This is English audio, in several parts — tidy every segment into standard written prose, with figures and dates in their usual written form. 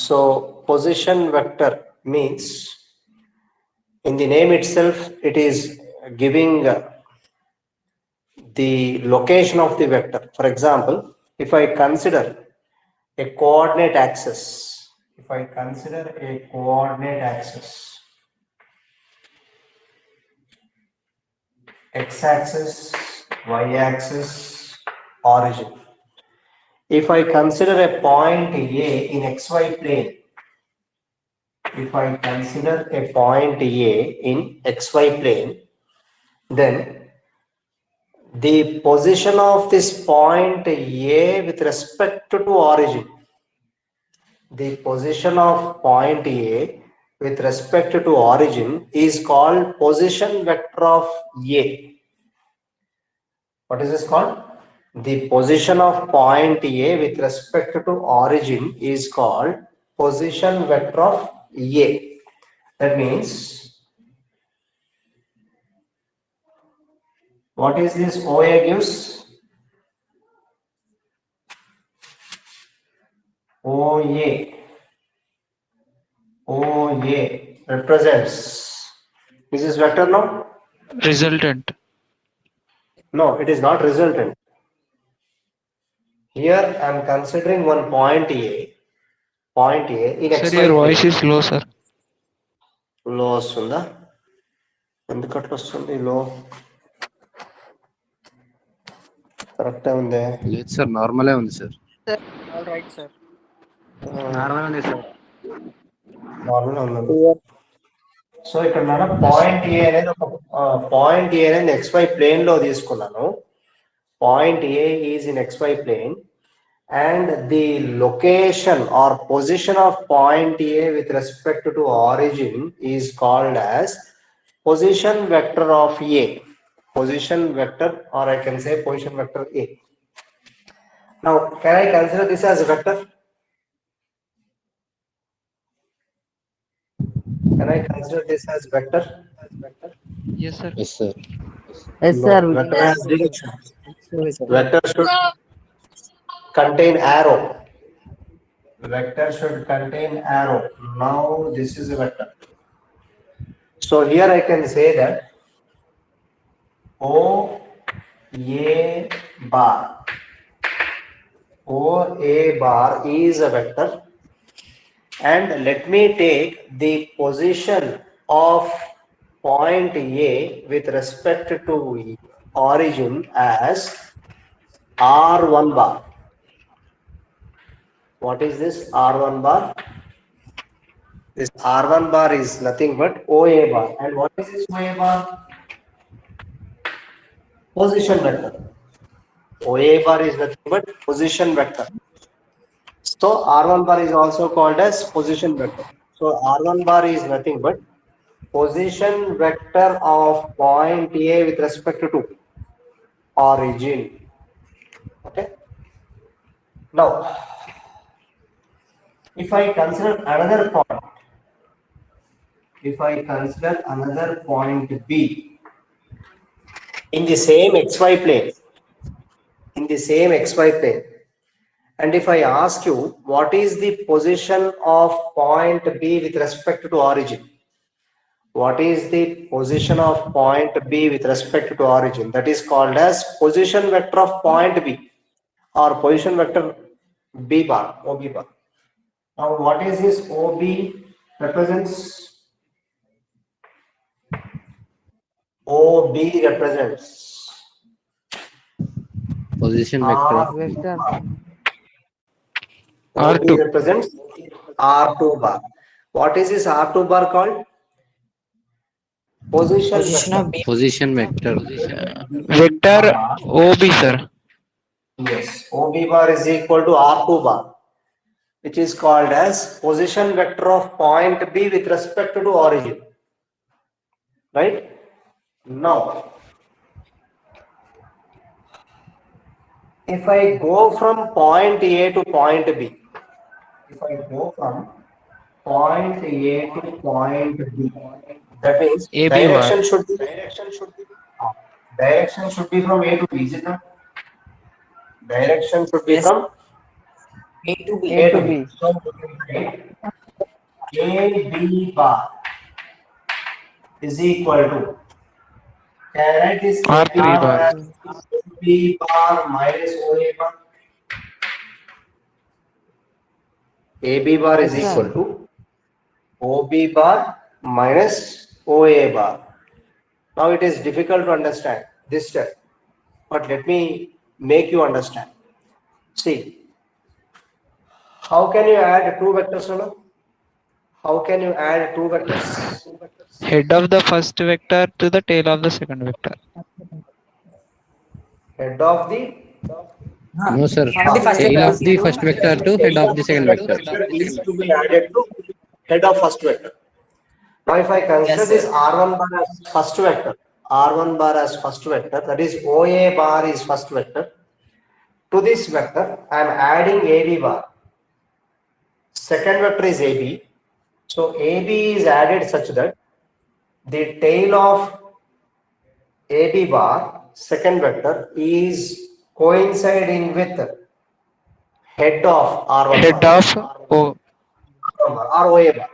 So position vector means, in the name itself, it is giving the location of the vector. For example, if I consider a coordinate axis, x-axis, y-axis, origin. If I consider a point A in xy plane, then the position of this point A with respect to origin, is called position vector of A. What is this called? The position of point A with respect to origin is called position vector of A. That means, what is this OA gives? OA represents, is this vector now? Resultant. No, it is not resultant. Here I am considering one point A in Sir, xy your plane. voice is low, sir. లో వస్తుందా? ఎందుకట్లా వస్తుంది లో? కరెక్టే ఉంది. లేదు sir, నార్మలే ఉంది sir. Sir, all right, sir. Normal ఉంది సార్. నార్మల్ ఉంది. సో ఇక్కడ నేను పాయింట్ ఏ అనేది XY ప్లేన్ లో తీసుకున్నాను. Point A is in XY plane and the location or position of point A with respect to origin is called as position vector of A. Position vector, or I can say position vector A. Now, can I consider this as a vector? Can I consider this as vector? Yes, sir. Yes sir. Yes, sir. Vector has direction. Vector should contain arrow. Vector should contain arrow. Now this is a vector. So here I can say that OA bar is a vector, and let me take the position of point A with respect to origin as R1 bar. What is this R1 bar? This R1 bar is nothing but OA bar. And what is this OA bar? Position vector. OA bar is nothing but position vector. So R1 bar is also called as position vector. So R1 bar is nothing but position vector of point A with respect to origin. Okay. Now, if I consider another point B in the same XY plane, and if I ask you what is the position of point B with respect to origin, that is called as position vector of point B, or position vector B bar, OB bar. Now what is this OB represents? OB represents position vector. Vector. OB represents R2 bar. What is this R2 bar called? Position Position of vector. B. Position vector. Vector OB, sir. Yes, OB bar is equal to R2 bar, which is called as position vector of point B with respect to origin. Right? Now, if I go from point A to point B, that means AB direction should be from A to B, is it not? Direction should be Yes. from A to B. A to B. So AB bar is equal to, can I write this AB R3 bar. as B bar minus OA bar? AB bar is Yes, sir. equal to OB bar minus OA bar. Now it is difficult to understand this step, but let me make you understand. See, how can you add two vectors, Rana? How can you add two vectors? Head of the first vector to the tail of the second vector. Head of the No, sir. From the first Tail vector. of the first vector to head of the second vector. is to be added to head of first vector. Now, if I consider Yes, this sir. R1 bar as first vector, R1 bar as first vector, that is OA bar is first vector. To this vector, I am adding AB bar. Second vector is AB. So AB is added such that the tail of AB bar, second vector, is coinciding with head of R1 Head bar. of O. Or OA bar.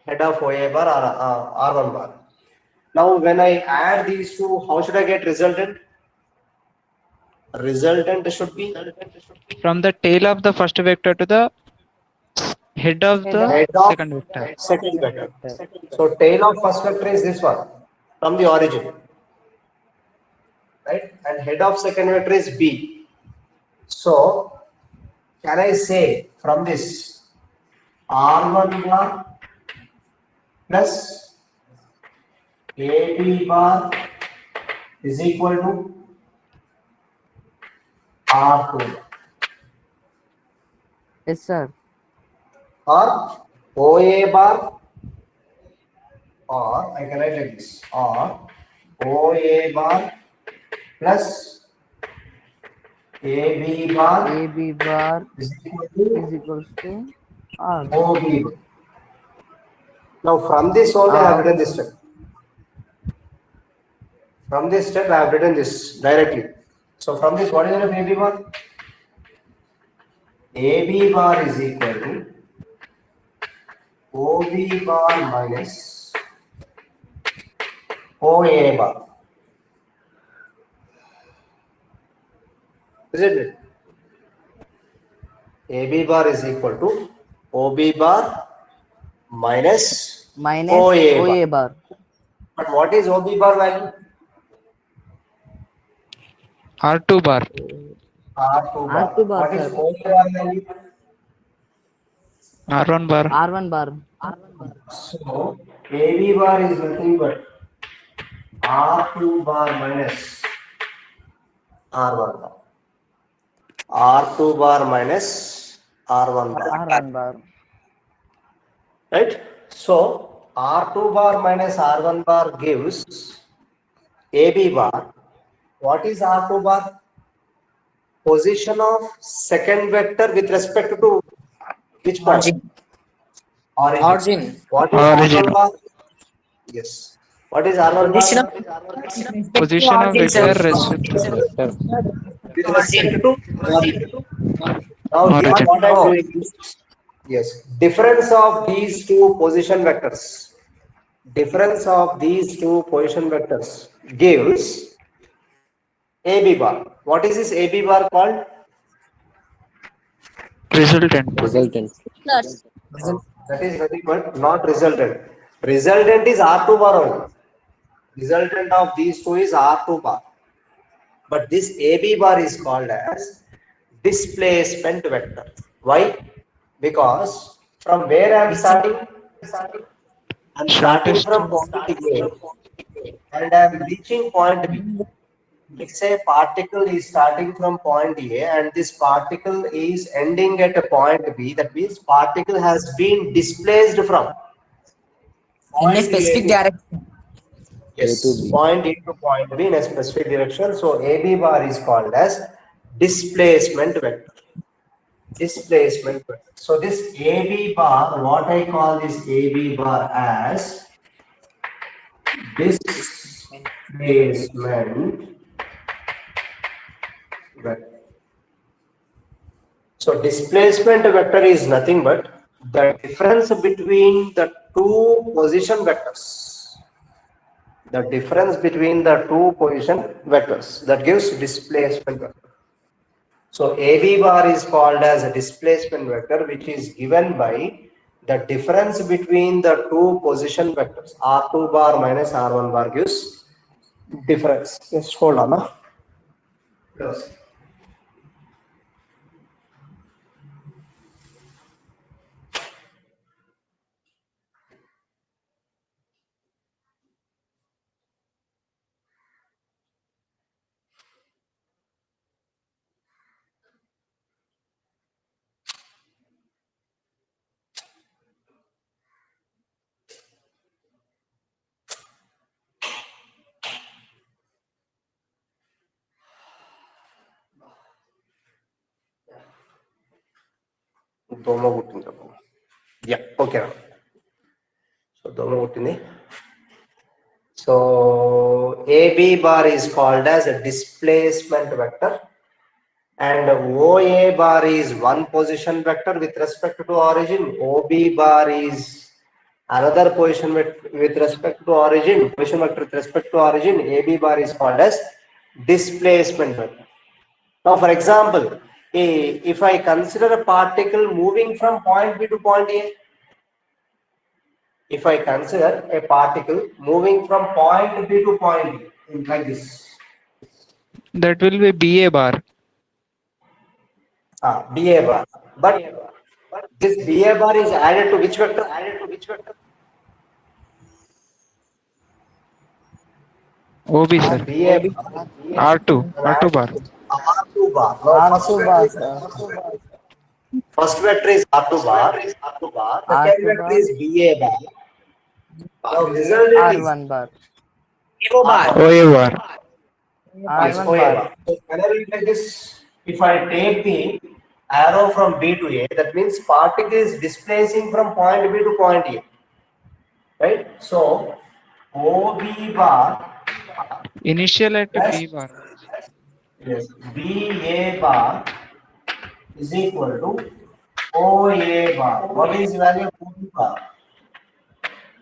Head of OA bar or R1 bar. Now, when I add these two, how should I get resultant? Resultant should be From the tail of the first vector to the head of Head the of head of second vector. second vector. So tail of first vector is this one from the origin, right? And head of second vector is B. So can I say from this R1 bar plus AB bar is equal to R2 Yes, sir. or OA bar, or I can write like this, or OA bar plus AB bar AB bar is equal to is equals to R. OB. Now from this only I have written this step. From this step I have written this directly. So from this, what is the AB bar? AB bar is equal to OB bar minus OA bar. Isn't it? AB bar is equal to OB bar minus Minus OA OA bar. bar. But what is OB bar value? R2 bar. R2 bar. R2 bar, What is sir. OA bar value? R1 bar. R1 bar. So AB bar is nothing but R2 bar minus R1 bar. R2 bar minus R1 bar. R1 bar. Right? So R2 bar minus R1 bar gives AB bar. What is R2 bar? Position of second vector with respect to which point? Origin. What is Origin. R1 bar? Yes. What is R1 Position bar? of Position of origin, vector sir. respect With respect to origin. Now here origin. what I am doing is, yes, difference of these two position vectors. Difference of these two position vectors gives AB bar. What is this AB bar called? Resultant. Resultant. That is nothing but not resultant. Resultant is R2 bar only. Resultant of these two is R2 bar. But this AB bar is called as displacement vector. Why? Because from where I am starting? I am starting Shortest. from point A and I am reaching point B. Let's say particle is starting from point A and this particle is ending at a point B. That means particle has been displaced from In a specific direction. yes, A to B. point A to point B in a specific direction. So AB bar is called as displacement vector. Displacement vector. So this AB bar, what I call this AB bar as displacement vector. So displacement vector is nothing but the difference between the two position vectors. The difference between the two position vectors, that gives displacement vector. So AB bar is called as a displacement vector, which is given by the difference between the two position vectors. R2 bar minus R1 bar gives difference. Just hold on. Yes. Yeah, okay. So so AB bar is called as a displacement vector, and OA bar is one position vector with respect to origin. OB bar is another position with respect to origin. Position vector with respect to origin. AB bar is called as displacement vector. Now, for example, if I consider a particle moving from point B to point A, if I consider a particle moving from point B to point A, like this, That will be BA bar. BA bar, but this BA bar is added to which vector? OB, sir. BA bar R2 bar. R2 bar. Now, R2 bar, sir. first vector is R2 bar. Second R2 vector bar, is BA bar. Now, resultant is R1 bar, O bar. OA bar. yes, R1 OA bar. bar. So, whenever it like this, if I take the arrow from B to A, that means particle is displacing from point B to point A, right? So, OB bar Initial at plus B bar. yes, BA bar is equal to OA bar. What is the value of OB bar?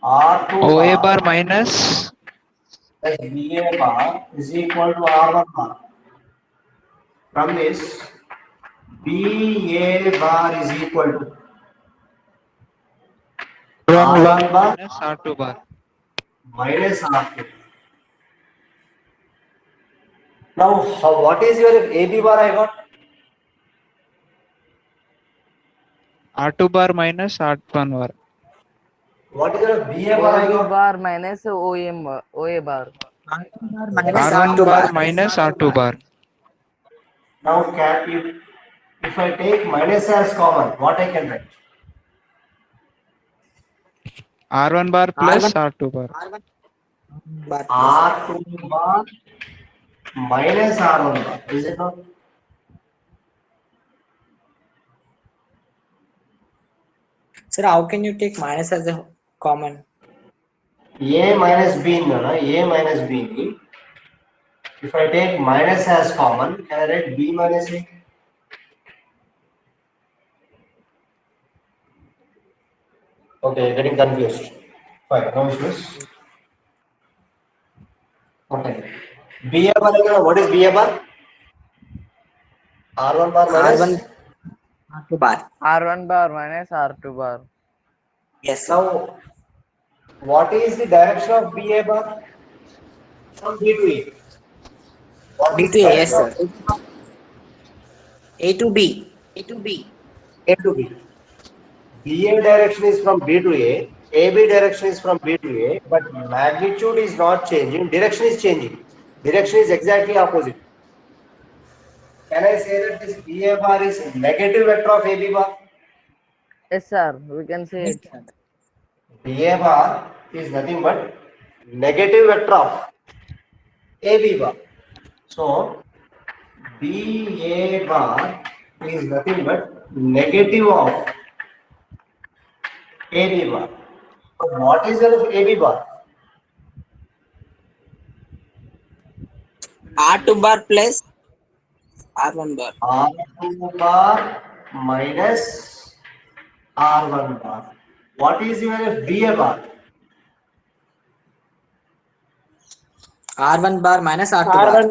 R2 OA bar bar minus plus BA bar is equal to R1 bar. From this, BA bar is equal to R1 bar R1 bar minus R2 bar. minus R2. Now, what is your AB bar I got? R2 bar minus R1 bar. What is your BA bar I OB got? bar minus OA bar. Minus R1 R2 bar bar. minus R2 bar. Now, if I take minus as common, what I can write? R1 bar plus R1 R2 bar. bar plus. R2 bar minus R1 bar. Is it not? Sir, how can you take minus as a common? A minus B, no, no, A minus B. If I take minus as common, can I write B minus A? Okay, getting confused. Fine, no issues. Okay. BA bar, what is BA bar? R1 bar minus? R1 R2 bar. R1 bar minus R2 bar. Yes, sir. Now, what is the direction of BA bar? From B to A. What B is to the A, yes, direction of sir. A to B. A to B? BA direction is from B to A, AB direction is from B to A, but magnitude is not changing, direction is changing. Direction is exactly opposite. Can I say that this BA bar is negative vector of AB bar? Yes, sir. We can say Yes, it. sir. BA bar is nothing but negative vector of AB bar. So, BA bar is nothing but negative of AB bar. So, what is the AB bar? R2 bar plus R1 bar. R2 bar minus R1 bar. What is your VA bar? R1 bar minus R2 bar.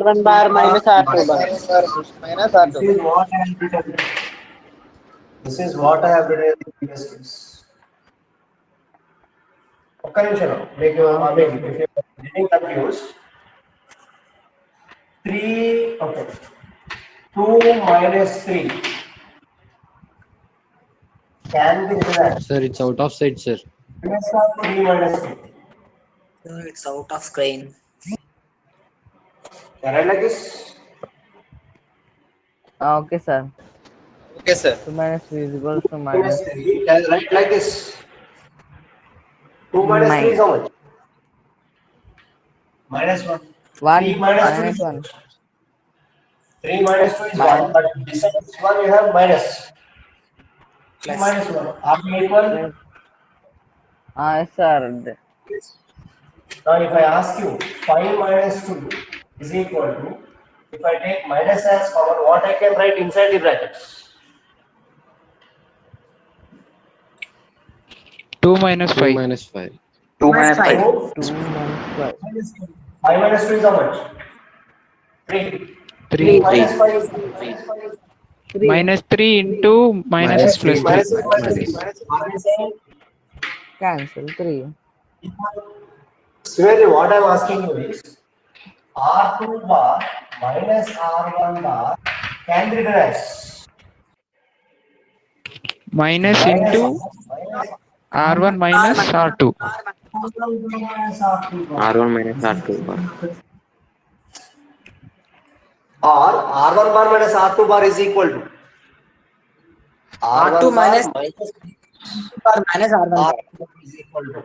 R1 bar minus R2 bar. Minus This R2 is bar. what I have written. This is what I have written in the previous case. ఒక్క నిమిషం మీకు if you're getting confused, 3 okay 2 minus 3 can be written as Sir, it's out of sight, sir. 3 minus 3. It's out of screen. Can I like this? Okay, sir. Okay, sir. 2 minus 3 is equal to Minus minus 3. Can I write like this? 2 minus 3 is how much? Minus 1. 1 3 minus 2 minus is 1. 3 minus 2 is 1, but besides 1 you have minus. 3 Plus. minus 1. Are they equal? Yes, sir. Now if I ask you 5 minus 2 is equal to, if I take minus as common, what I can write inside the brackets? 2 minus 2 5. minus 5. 2 minus 5. 2 minus 5. 5 minus 2 is how much? 3. 3. Minus 5 is 3. Minus 3 into minus is plus 3. minus 3. Are we saying? Cancel 3. Similarly, what I am asking you is R2 bar minus R1 bar can be written as Minus into R1 minus R2. R1 minus R2 bar. or R1 bar minus R2 bar is equal to R2 minus bar minus R1 bar. R2 is equal to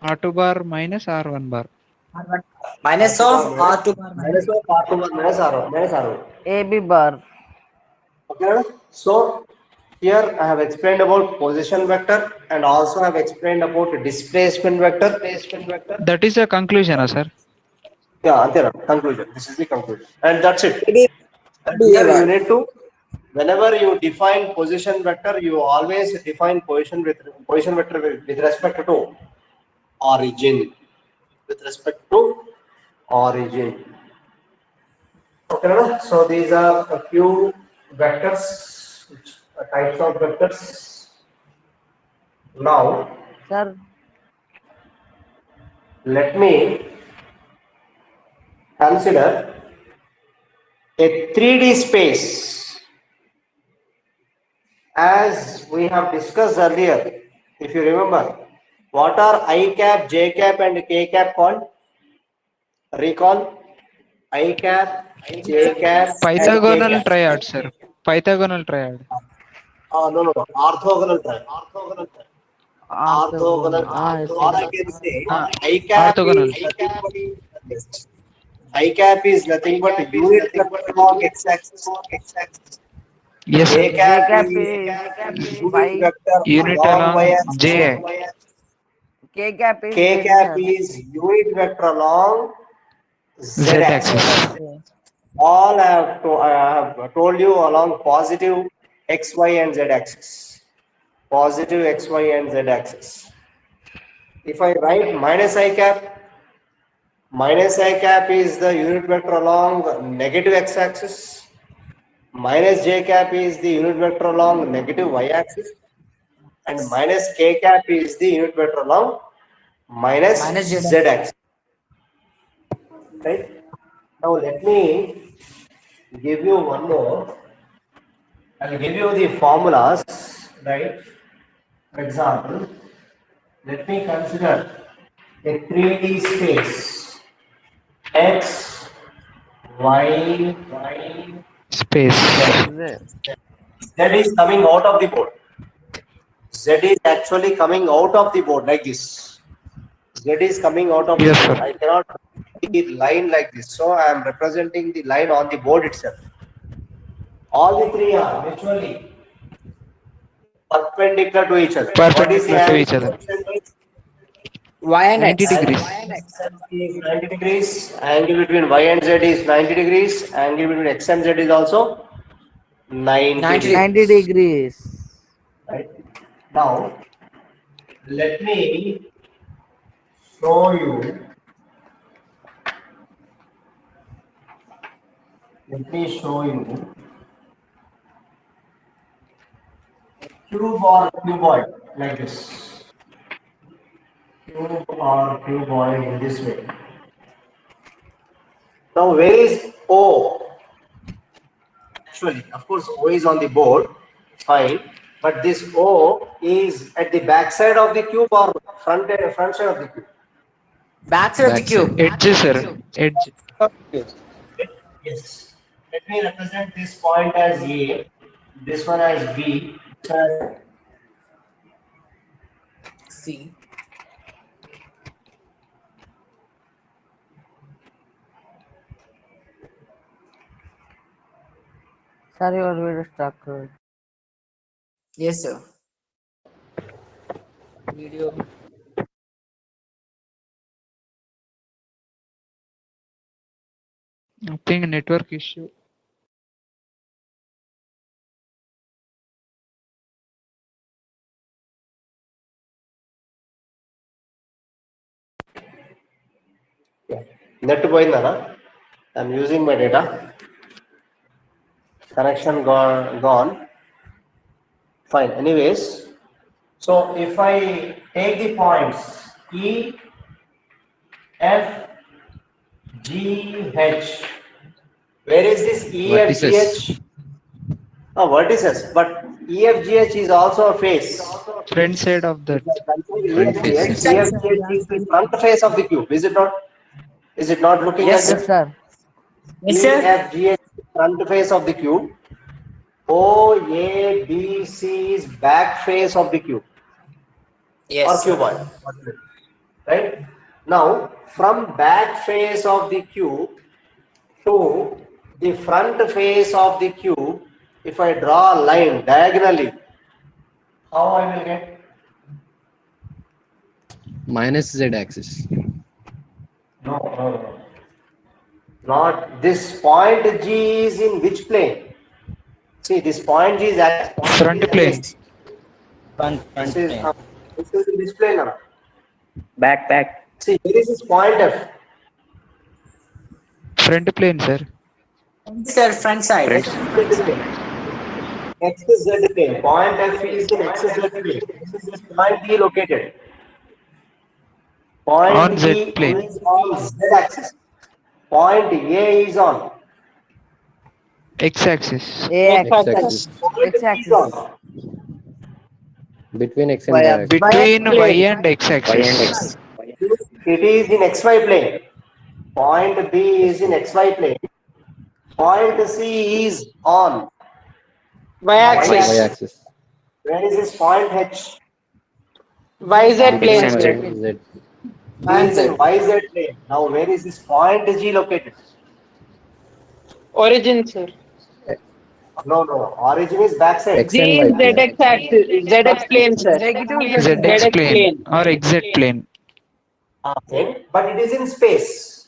R2 bar minus R1 bar. Minus of R2 bar minus. minus of R2 bar minus R1. AB bar. Okay, so here I have explained about position vector and also I have explained about displacement vector. That is a conclusion, sir. Yeah, antena, conclusion. This is the conclusion, and that's it. And here you need to, whenever you define position vector, you always define position vector with respect to origin. With respect to origin. Okay, so these are a few vectors, types of vectors. Now, Sir, let me consider a 3D space. As we have discussed earlier, if you remember, what are I cap, J cap and K cap called? Recall? I cap, J cap, Pythagonal and K cap. triad, sir. Pythagonal triad. No. Orthogonal triad. Orthogonal. yes, Or I can say I cap. Orthogonal. I cap is nothing but unit vector along x-axis. Yes, J sir. cap J cap is is unit vector Unit along y-axis. J. K cap is K cap is unit vector along z-axis. All I have told you along positive x, y, and z axis. Positive x, y, and z axis. If I write minus I cap is the unit vector along negative x axis. Minus j cap is the unit vector along negative y axis. And minus k cap is the unit vector along minus z axis. Right? Now let me give you one more. I'll give you the formulas, right? For example, let me consider a 3D space x, y, Space. z is coming out of the board. Z is actually coming out of the board like this. Z is coming out of Yes, the board. sir. I cannot see the line like this, so I am representing the line on the board itself. All the three are mutually perpendicular to each other. Perpendicular to each other. Y and 90 X. degrees. Is 90 degrees. Angle between y and z is 90 degrees. Angle between x and z is also 90 90 degrees. 90 degrees. Right? Now, let me show you. Let me show you cube or cuboid like this. Cube or cuboid in this way. Now, where is O? Actually, of course, O is on the board, fine. But this O is at the back side of the cube or front side of the cube. Back side of the Backside. cube. Edge, sir. Edge. Yes. Let me represent this point as A, this one as B, this one as C. Sir, your video stuck. Yes, sir. Video. I think network issue. net పోయిందనా? I'm using my data. Connection gone. Fine. Anyways, so if I take the points E, F, G, H, where is this E, F, G, Vertices. H? Oh, vertices. But E, F, G, H is also a face. Front side of that. Front face. E, F, G, H is the front face of the cube. Is it not? Is it not looking Yes, like Yes, this? sir. Yes, E, sir. F, G, H is front face of the cube. O, A, B, C is back face of the cube or Yes. cuboid. Right? Now, from back face of the cube to the front face of the cube, if I draw a line diagonally, how I will get? Minus Z axis. No. Not this point G is in which plane? See, this point G is at Front plane. Front This is, plane. this is in this plane now. Back. See, where is this point F? Front plane, sir. Sir, front side. Front. X is Z plane. Point F is in X is Z plane. This is this point B located. Point On B Z plane. is on Z axis. Point A is on X axis. A X axis. axis. Point X B is axis. on. Between X and Y Y axis. axis. Between plane. Y and X Y axis. and X. It is in XY plane. Point B is in XY plane. Point C is on Y axis. Y axis. Where is this point H? YZ plane, X sir. and Z. It is in YZ plane. Now, where is this point G located? Origin, sir. No. Origin is backside. X G and is Y plane. ZX axis. ZX plane, sir. Negative ZX plane or XZ plane. Okay, but it is in space.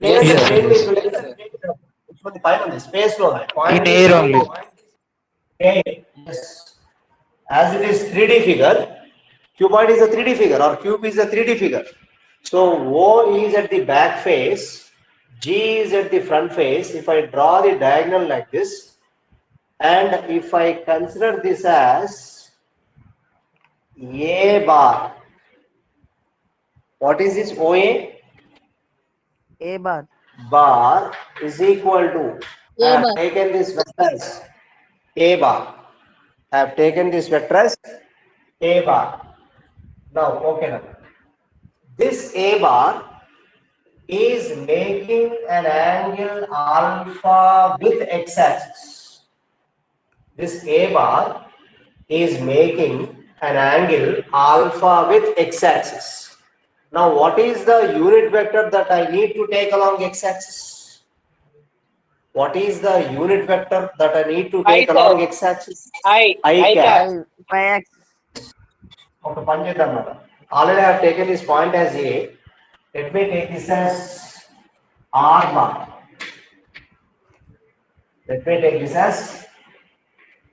Yes, Plane sir. plane with plane. Which one the point on the space flow? In air only. Yes. As it is 3D figure, cuboid is a 3D figure or cube is a 3D figure. So O is at the back face, G is at the front face. If I draw the diagonal like this, and if I consider this as A bar, what is this OA? A bar. Bar is equal to, I have taken this vector as A bar. I have taken this vector as A bar. Now, okay now. This A bar is making an angle alpha with x-axis. This A bar is making an angle alpha with x-axis. Now, what is the unit vector that I need to take along x-axis? What is the unit vector that I need to take I, along sir. x-axis? I I cap. Y axis. Okay, పని చేద్దాం అన్నమాట. Already I have taken this point as A. Let me take this as R bar. Let me take this as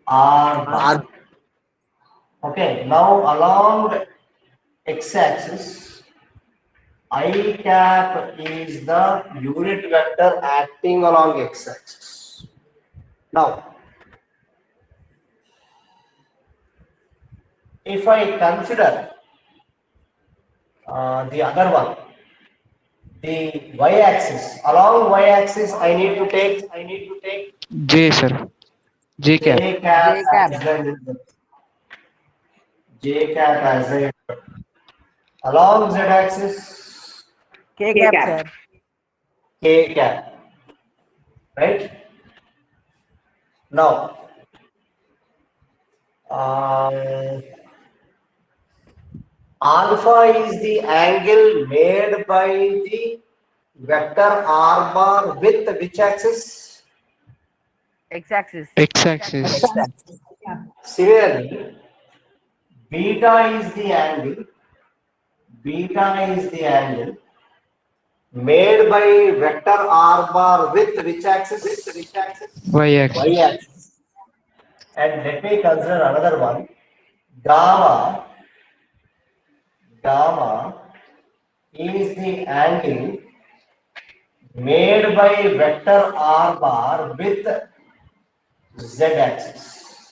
R bar. Okay, now along the x-axis, I cap is the unit vector acting along x-axis. Now, if I consider the other one, the y-axis, along y-axis, I need to take J, sir. J cap. J cap J cap. as the unit vector. J cap as the unit vector. Along z-axis, K K cap, cap. sir. K cap, right? Now, alpha is the angle made by the vector r bar with which axis? X-axis. X axis. Similarly, beta is the angle made by vector r bar with which axis? Y axis. Y axis. And let me consider another one. Gamma is the angle made by vector r bar with z axis.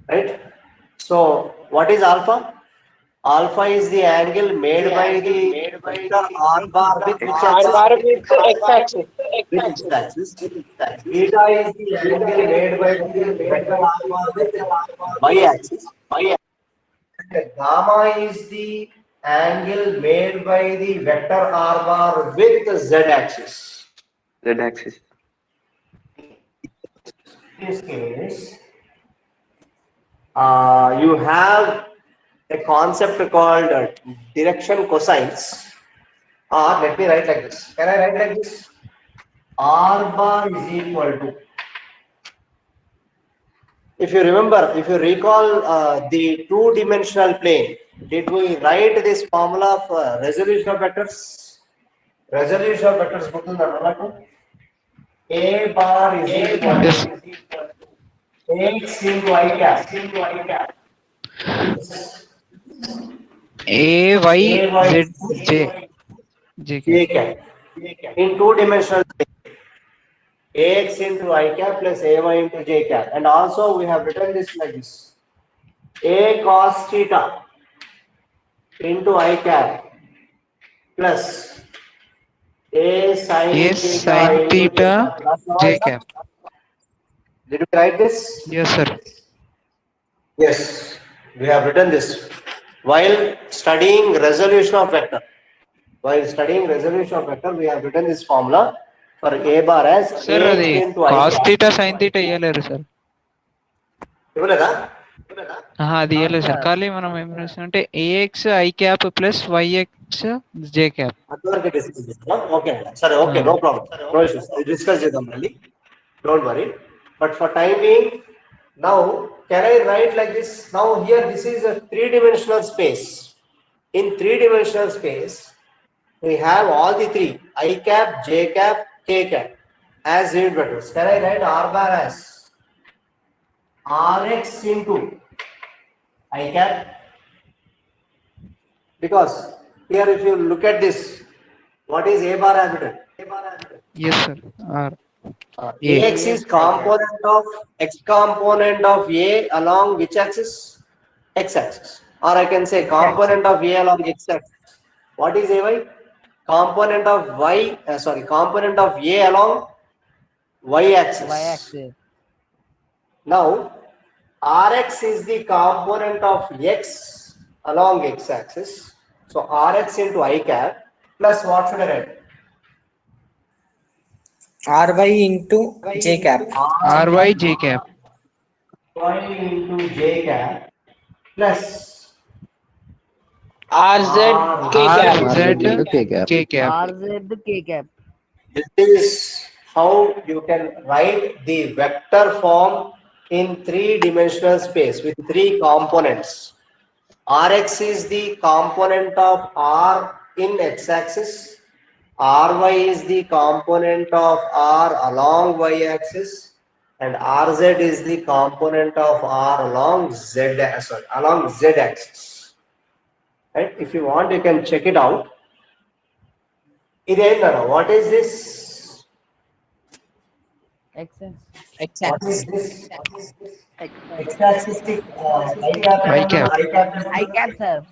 Right? So what is alpha? Alpha is the angle made by the vector r bar with which R bar axis? with x-axis. With x-axis. Beta is the angle made by the vector r bar with y-axis. And gamma is the angle made by the vector r bar with z-axis. Z-axis. In this case, you have a concept called direction cosines. Or let me write like this. Can I write like this? R bar is equal to, if you recall the two-dimensional plane, did we write this formula for resolution of vectors? Resolution of vectors guర్తుందా? A bar is equal Yes. to x into I cap. A Y Z J. J J cap. cap. In two-dimensional plane, ax into I cap plus ay into j cap. And also we have written this like this. A cos theta into I cap plus A sin theta J cap. Did you write this? Yes, sir. Yes, we have written this while studying resolution of vector. We have written this formula for A bar as Sir, ax అది into I cos cap. theta sin theta ఇవ్వలేరు సార్. ఇవ్వలేదా? అది ఇవ్వలేదు సార్. ఖాళీ మనం ఏం రాస్తాం అంటే A X I cap plus Y X J cap. అంతవరకు డిస్కస్ చేద్దాం. ఓకే సరే, okay, no problem, no issues, discuss చేద్దాం మళ్ళీ, don't worry. But for time being, now can I write like this? Now here this is a three-dimensional space. In three-dimensional space we have all the three, I cap, j cap, k cap as unit vectors. Can I write r bar as rx into I cap? Because here if you look at this, what is a bar as written? Yes, sir. R. Ax is x component of a along which axis? X axis. Or I can say component of a along x axis. What is ay? Component of component of a along y axis. Y-axis. Now rx is the component of x along x axis. So rx into I cap plus what should I write? Ry into j cap. RY J cap. Y into j cap plus RZ K cap. RZ into K cap. K cap. RZ K cap. This is how you can write the vector form in three-dimensional space with three components. Rx is the component of r in x-axis. Ry is the component of R along y-axis, and Rz is the component of R along along z-axis. Right? If you want, you can check it out. What is this? X-axis. What is X-axis. this? X-axis, Y cap. I cap, sir.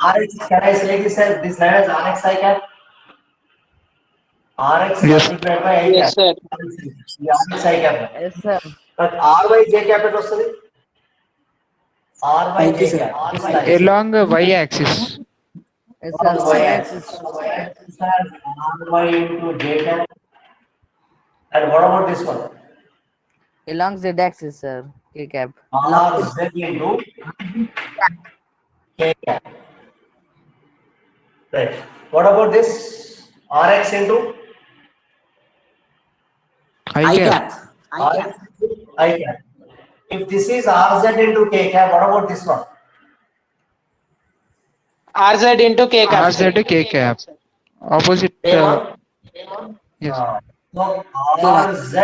Rx, can I say this as this line as Rx I cap? Rx Yes. multiplied by I Yes, cap. sir. Rx I cap. Yes, sir. But Ry J cap it వస్తుంది. Ry Thank J you, sir. cap. This line. Along y-axis. Yes, sir. Along y-axis. Ry into J cap. And what about this one? Along z-axis, sir. K cap. Rz into K cap. Right. What about this? Rx into I I cap. cap. Rx into I cap. If this is Rz into K cap, what about this one? RZ into K cap. RZ K cap. Opposite. A1? Yes. So Rz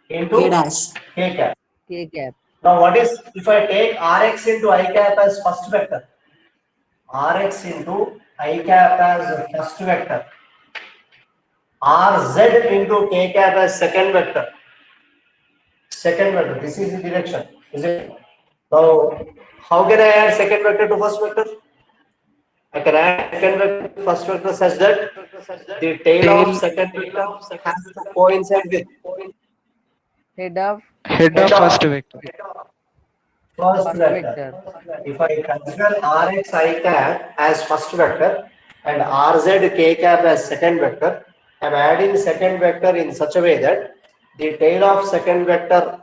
into K dash. K cap. K cap. Now what is, if I take Rx into I cap as first vector? Rx into I cap as first vector. Rz into K cap as second vector. Second vector. This is the direction. Is it? Now, how can I add second vector to first vector? I can add second vector to first vector such that the tail of second vector has to coincide with Head of Head of first vector. first first vector. vector. If I consider Rx I cap as first vector and Rz K cap as second vector, I am adding second vector in such a way that the tail of second vector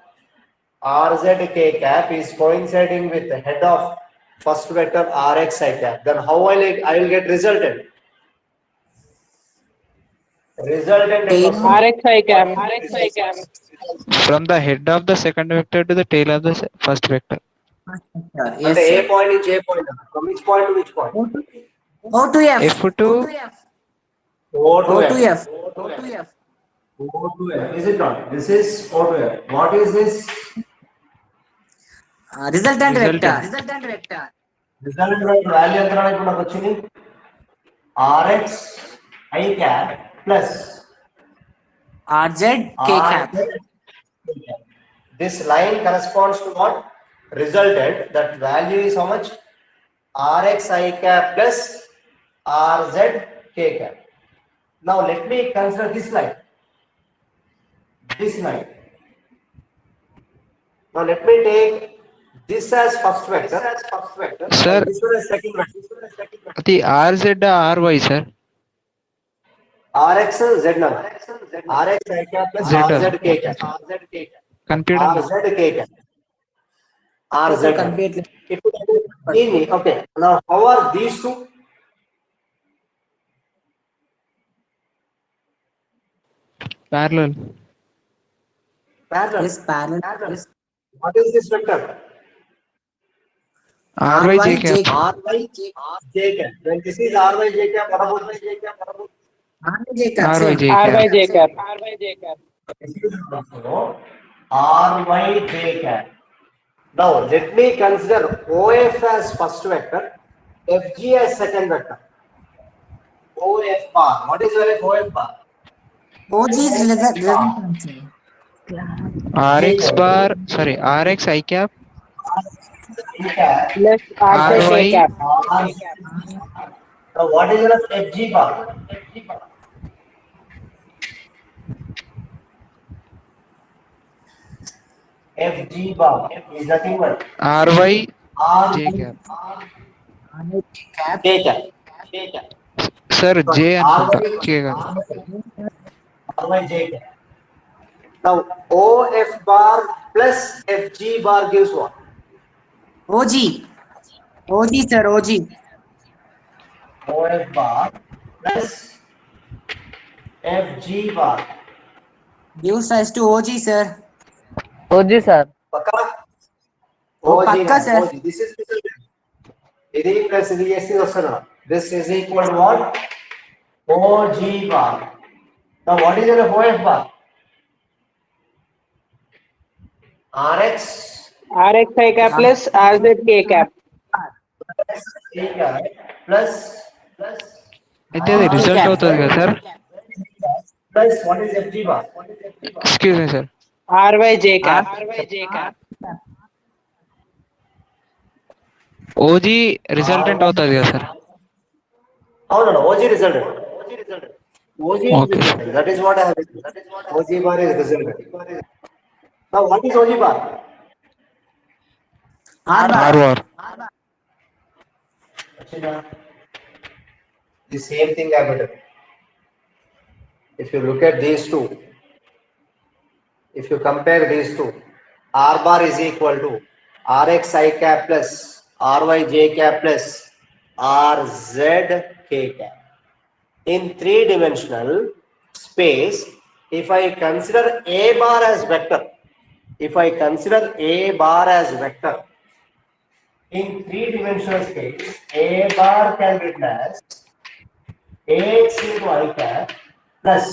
Rz K cap is coinciding with the head of first vector Rx I cap. Then how I will get resultant? Resultant RXI cap. RXI cap. From the head of the second vector to the tail of the first vector. and Yes, the A sir. point is J point. From which point to which point? O to F. F to O to O F. to F. O to F. Is it not? This is O to F. What is this? Resultant vector. Resultant value ఎంత నాకు ఇప్పుడు వచ్చింది? Rx I cap plus RZ K cap. This line corresponds to what? Resultant. That value is how much? Rx I cap plus Rz K cap. Now let me consider this line. This line. Now let me take this as first vector. Sir. And this one as second vector. the RZ RY, sir. Rx Z none. Rx I cap plus Z. Rz K cap. Computer. Rz K cap. Rz. Completely. Okay. Now how are these two? Parallel. Parallel. Yes, parallel. Yes. What is this vector? RY J cap. Ry J cap. When this is Ry J cap, what about J cap? RJ cap. RY Same. J cap. RYJ cap. RYJ cap. This is Ry J cap. Now let me consider OF as first vector, FG as second vector. OF bar. What is OF bar? OG is resultant. RX bar. Sorry. RX I cap. Plus RJK RY. cap. Now what is enough FG bar? FG bar is nothing but RY R J cap. K cap. Sir J అనుకుంటా. K కాదు. Ry J cap. Now OF bar plus FG bar gives what? OG. OG, sir. OG. OF bar plus FG bar. Gives rise to OG, sir. OG, sir. Pakka? Oh, pakka, sir. This is ఇది plus ఇది చేసి వస్తున్నా. This is equal to what? OG bar. Now what is your OF bar? RX RX I cap plus RZ K cap. A cap plus అయితే అది result అవుతుంది కదా sir? what is FG bar? Excuse me sir, RY J cap. OG resultant అవుతుంది కదా sir? Oh no, OG resultant. OG is Okay. resultant. That is what I have written. OG bar is resultant. Now what is OG bar? R R. The same thing I have written. If you look at these two, if you compare these two, R bar is equal to RX I cap plus RY J cap plus RZ K cap. In three-dimensional space, if I consider A bar as vector, in three-dimensional space, A bar can be written as AX into I cap plus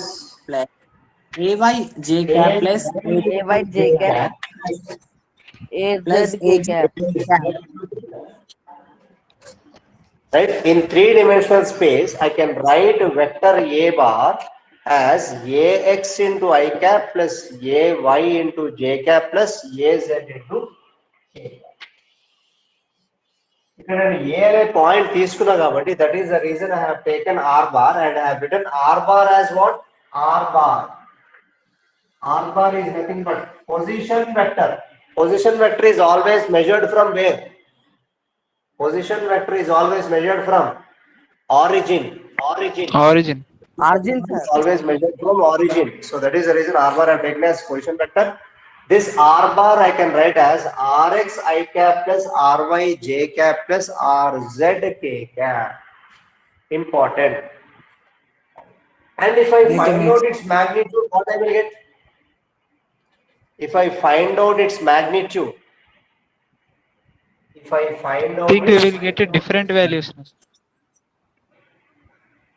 AY J cap plus AY J cap AZ K cap. Right? In three-dimensional space, I can write vector A bar as AX into I cap plus AY into J cap plus AZ into K cap. ఇక్కడ నేను ఏ అనే point తీసుకున్నా కాబట్టి that is the reason I have taken R bar and I have written R bar as what? R bar. R bar is nothing but position vector. Position vector is always measured from where? Position vector is always measured from origin. Origin. Arjun sir. Always measured from origin. So that is the reason R bar I have taken as position vector. This R bar I can write as RX I cap plus RY J cap plus RZ K cap. Important. And if I find out its magnitude, what I will get? If I find out its magnitude, think we will get different values.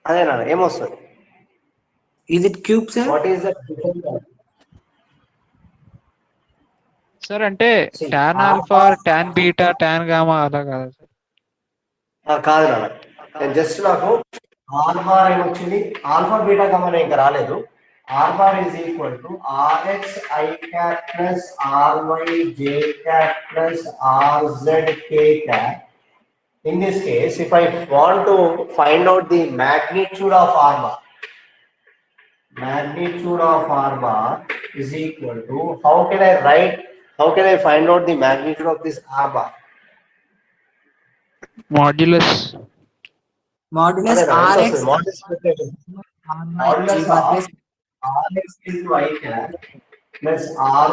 అదేనా ఏమొస్తుంది? is it cube sir? What is the sir అంటే tan alpha, tan beta, tan gamma అలా కదా sir? కాదు నాన్న, నేను just నాకు R bar ఏమొచ్చింది, ఆల్ఫా బీటా గమన ఇంకా రాలేదు. R bar is equal to R X I cap plus R Y J cap plus R Z K cap. In this case, if I want to find out the magnitude of R bar is equal to, how can I find out the magnitude of this R bar? Modulus Modulus RX Modulus of RX into I cap plus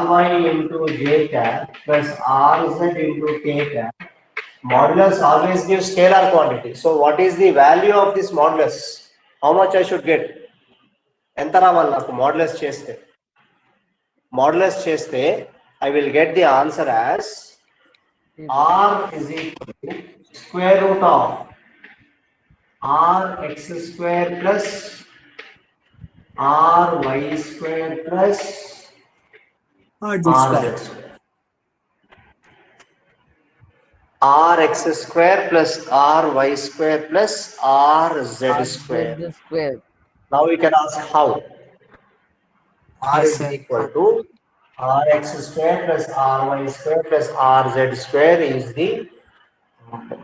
RY into J cap plus RZ into K cap. Modulus always gives scalar quantity. So what is the value of this modulus? How much I should get? ఎంత రావాలి నాకు modulus చేస్తే? I will get the answer as R is equal to square root of RX square plus RY square plus RZ square. RX square plus RY square plus RZ square. Now we can ask how. R is equal to RX square plus RY square plus RZ square is the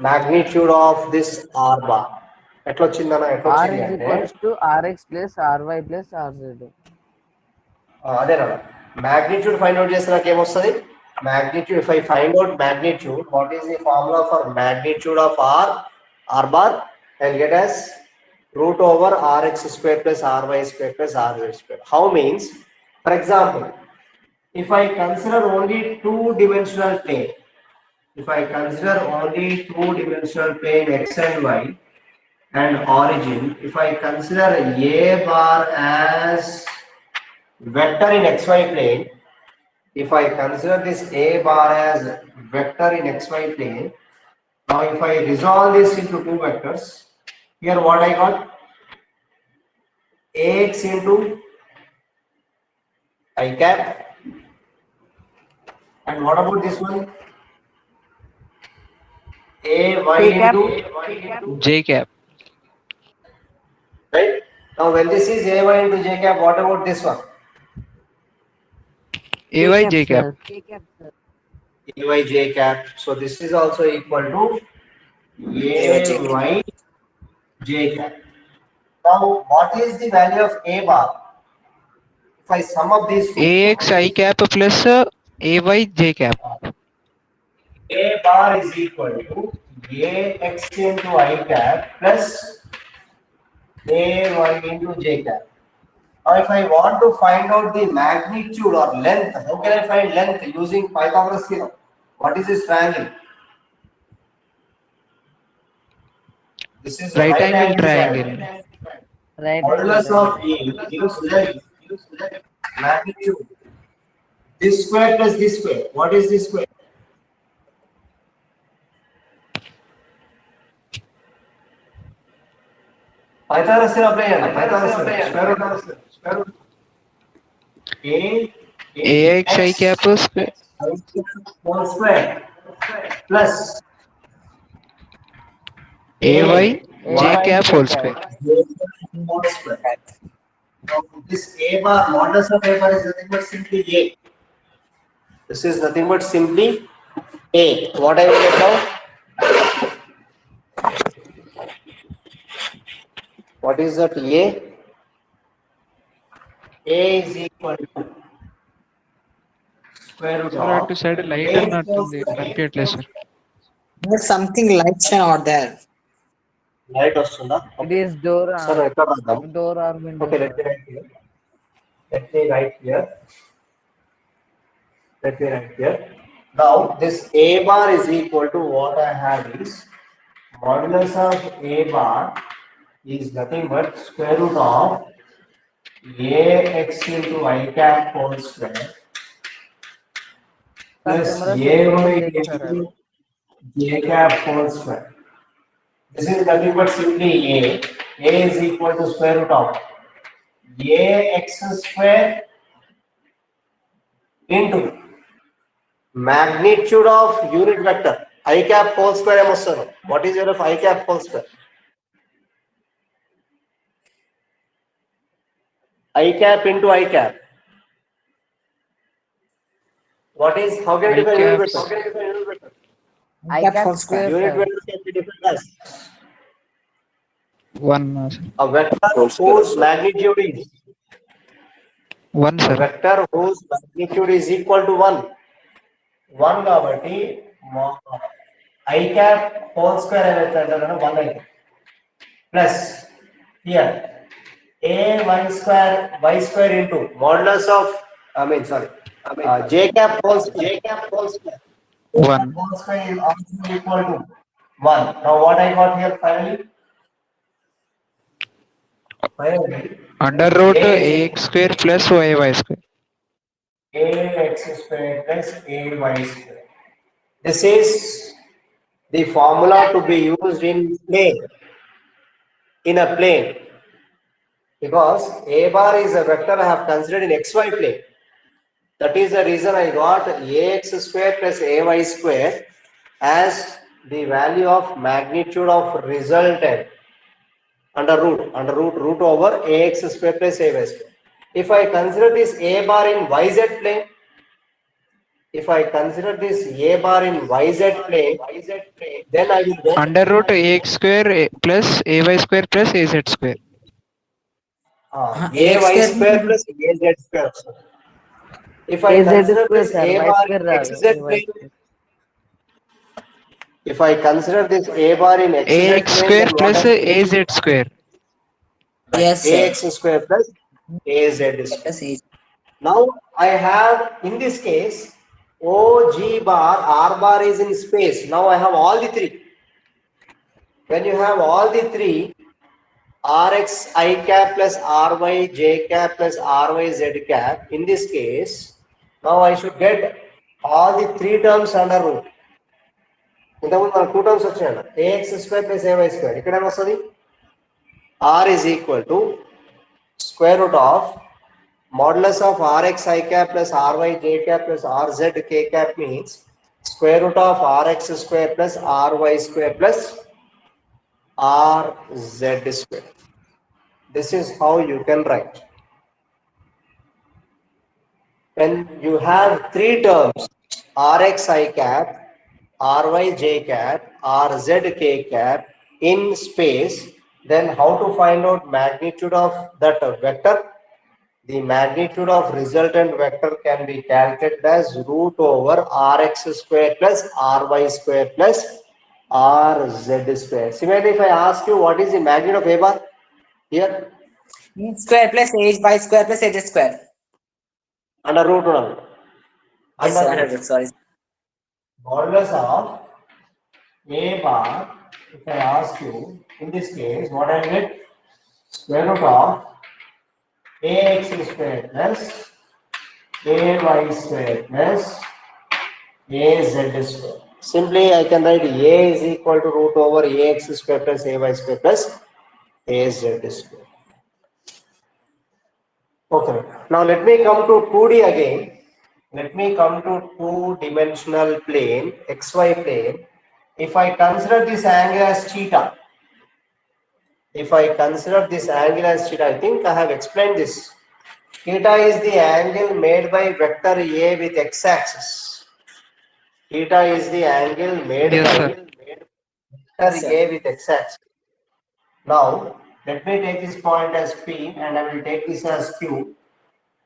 magnitude of this R bar. ఎట్లా వచ్చిందన్న? R is equals to RX plus RY plus RZ. అదేనా magnitude find out చేస్తే నాకు ఏమొస్తుంది? Magnitude, if I find out magnitude, what is the formula for magnitude of R bar? I'll get as root over RX square plus RY square plus RZ square. How means, for example, if I consider only two-dimensional plane, X and Y and origin, if I consider A bar as vector in XY plane, if I consider this A bar as vector in XY plane, now if I resolve this into two vectors, Here what I got? Ax into I cap. And what about this one? Ay K cap. into J cap. right? Now when this is ay into j cap, what about this one? AY J cap. K cap, sir. Ay j cap. So this is also equal to ay j cap. Now what is the value of a bar? If I sum up these two, AX I cap plus AY J cap. a bar is equal to ax into I cap plus ay into j cap. Now if I want to find out the magnitude or length, how can I find length using Pythagoras theorem? What is this triangle? This is a Right angle triangle. Right Modulus angle. of a gives magnitude. This square plus this square. What is this square? Pythagoras theorem apply చేయండి. Pythagoras theorem. Square root. AX I cap square. Whole square plus AY J cap whole square. whole square. Now this a bar, modulus of a bar is nothing but simply a. This is nothing but simply a. What I will get now? What is that a? A is equal to square root Sir, of అటు side light అన్నట్టుంది కనిపించట్లేదు sir. There's something lights and out there. light వస్తుందా? It is door. Sir, ఎక్కడ రాద్దాం? Door or window. Okay, let me write here. Let me write here. Now this a bar is equal to what I have is modulus of a bar is nothing but square root of ax into I cap whole square plus ay into j cap whole square. This is nothing but simply a. A is equal to square root of ax square into magnitude of unit vector I cap whole square ఏమొస్తుంది? What is unit of I cap whole square? I cap into I cap. What is, how can you define unit vector? How can you define unit vector? I cap square. Unit sir. vector can be defined as 1 a vector whose magnitude is 1 a sir. vector whose magnitude is equal to 1. 1 కాబట్టి I cap whole square ఏమైతే అంటారో 1 అయితే plus here y square into modulus of j cap whole square 1 whole square is also equal to 1. Now what I got here finally under root AX square plus AY square. ax square plus ay square. This is the formula to be used in plane, in a plane, because a bar is a vector I have considered in xy plane. That is the reason I got ax square plus ay square as the value of magnitude of resultant under root over ax square plus ay square. If I consider this a bar in yz plane, then I will get Under root AX square plus AY square plus AZ square. ay square plus az square. If I AZ consider square, this sir. a Y bar square in రాదు. xz plane, if I consider this a bar in xz AX plane, square then plus what I get? AZ square. Yes, sir. ax square plus az square. Yes, yes. Now I have, in this case, OG bar, R bar is in space. Now I have all the three. When you have all the three, Rx I cap plus Ry J cap plus Ry Z cap, in this case, now I should get all the three terms under root. ఇంతకుముందు మనకు 2 terms వచ్చాయి ax square plus ay square. ఇక్కడ ఏమొస్తుంది R is equal to square root of modulus of Rx I cap plus Ry j cap plus Rz k cap means square root of Rx square plus Ry square plus Rz square. This is how you can write. When you have three terms, Rx I cap, Ry j cap, Rz k cap in space, then how to find out magnitude of that vector? The magnitude of resultant vector can be calculated as root over Rx square plus Ry square plus Rz square. Similarly, if I ask you what is the magnitude of A bar here? Square plus h by square plus h square. Under root 1. Yes, sir. Under root. Sorry. Modulus of A bar, if I ask you, in this case, what I get? Square root of Ax square plus Ay square plus Az square. Simply, I can write A is equal to root over Ax square plus Ay square plus Az square. Okay. Now, let me come to 2D again. Let me come to two-dimensional plane, xy plane. If I consider this angle as theta, I think I have explained this. Theta is the angle made by vector A with x-axis. Theta is the angle made Yes, by sir. vector A with x-axis. Now, let me take this point as P and I will take this as Q.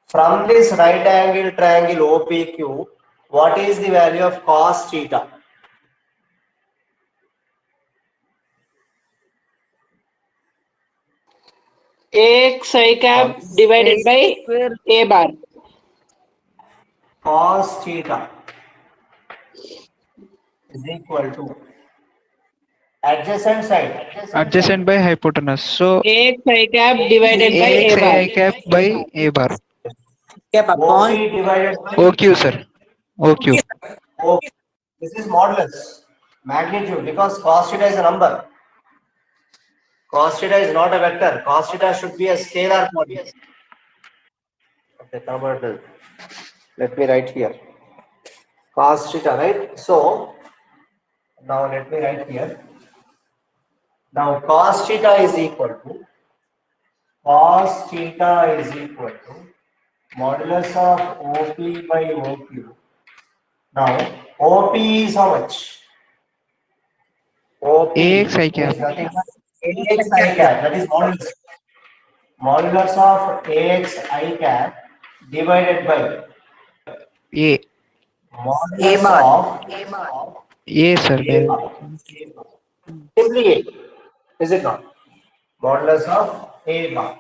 From this right angle triangle OPQ, what is the value of cos theta? Ax I cap divided by square. A bar. Cos theta is equal to adjacent side. Adjacent by hypotenuse. So Ax I cap divided by A AX bar. AI cap by A bar. Cap OP upon divided by OQ, sir. OQ. OP. This is modulus, magnitude, because cos theta is a number. Cos theta is not a vector. Cos theta should be a scalar quantity. Okay, converted. Let me write here. Cos theta, right? So, now let me write here. Now, cos theta is equal to modulus of OP by OQ. Now, OP is how much? OP AX I cap. is nothing but AX I cap. That is modulus. Modulus of AX I cap divided by A. modulus bar. of A, sir. A bar. Simply A. Is it not? Modulus of A bar.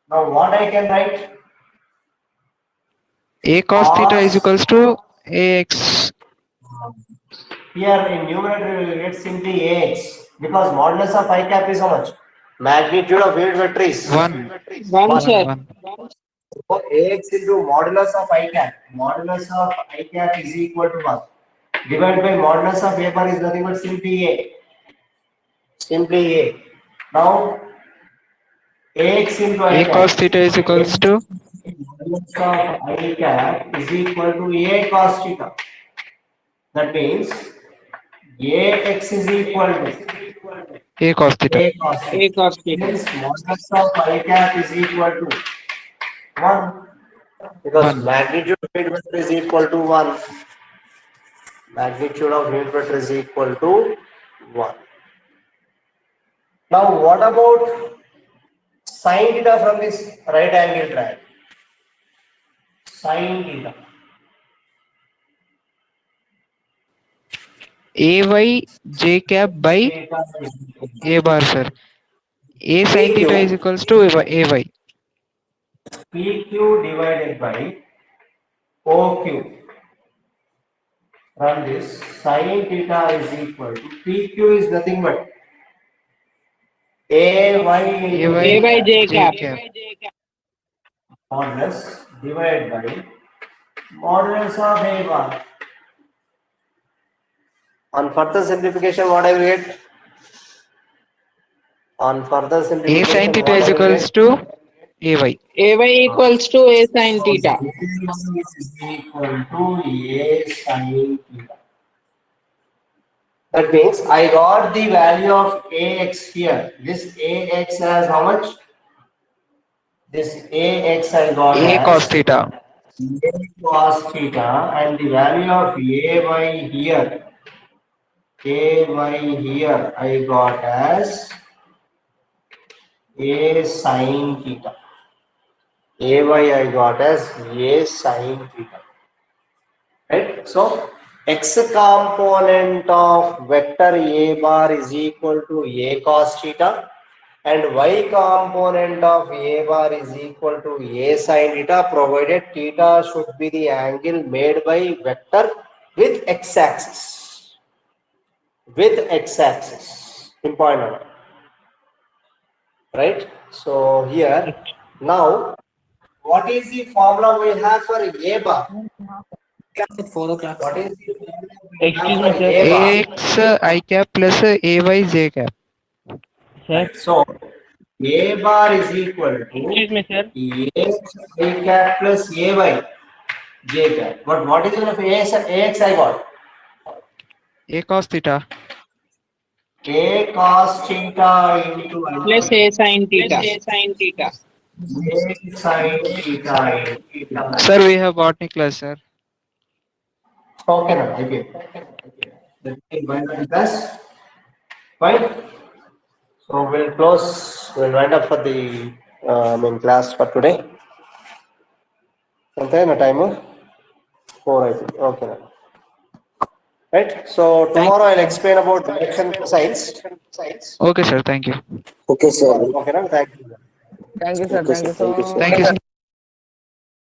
Now, what I can write? A cos theta is equals to AX. Here in numerator we will get simply AX because modulus of I cap is how much? Magnitude of unit vector is 1. 1, sir. 1. So AX into modulus of I cap. Modulus of I cap is equal to what? Divided by modulus of A bar is nothing but simply A. Simply A. Now AX into I A cap. cos theta is equals to Modulus of I cap is equal to A cos theta. That means AX is equal to A cos theta. A cos theta. A cos theta. Hence, modulus of I cap is equal to 1 because 1. magnitude of unit vector is equal to 1. Magnitude of unit vector is equal to 1. Now, what about sin theta from this right angle triangle? Sin theta. AY J cap by Theta is equal to A bar, sir. A sin theta is equals to AY. PQ divided by OQ. From this, sin theta is equal to PQ is nothing but AY A by J cap. modulus divided by modulus of A bar. On further simplification, what I will get? On further A simplification, sin theta what is I will equals get? to AY. AY equals to A sin theta. Is equal to A sin theta. That means I got the value of AX here. This AX has how much? This AX I got A as cos theta. A cos theta, and the value of AY here. AY here I got as A sin theta. AY I got as A sin theta. Right? So x component of vector A bar is equal to A cos theta, and y component of A bar is equal to A sin theta, provided theta should be the angle made by vector with x axis. With x axis. Important. Right? So here now, what is the formula we have for A bar? Class at 4 o'clock. What is the formula we Excuse have me, for sir. A bar? AX I cap plus AY J cap. Sir. So A bar is equal Excuse to me, sir. A cap plus AY J cap. But what is the of AX I got? A cos theta. A cos theta into Plus A sin theta. A sin theta into theta. Sir, we have botany class, sir. Okay, now again. Let me wind up the class. Fine. So we'll close. We'll wind up for the main class for today. And then a timer. 4 I think. Okay. Now. Right. So tomorrow I'll explain about direction sides. Okay, sir. Thank you. Okay, now. Thank you. Thank you, sir. Thank you so much. Thank you, sir.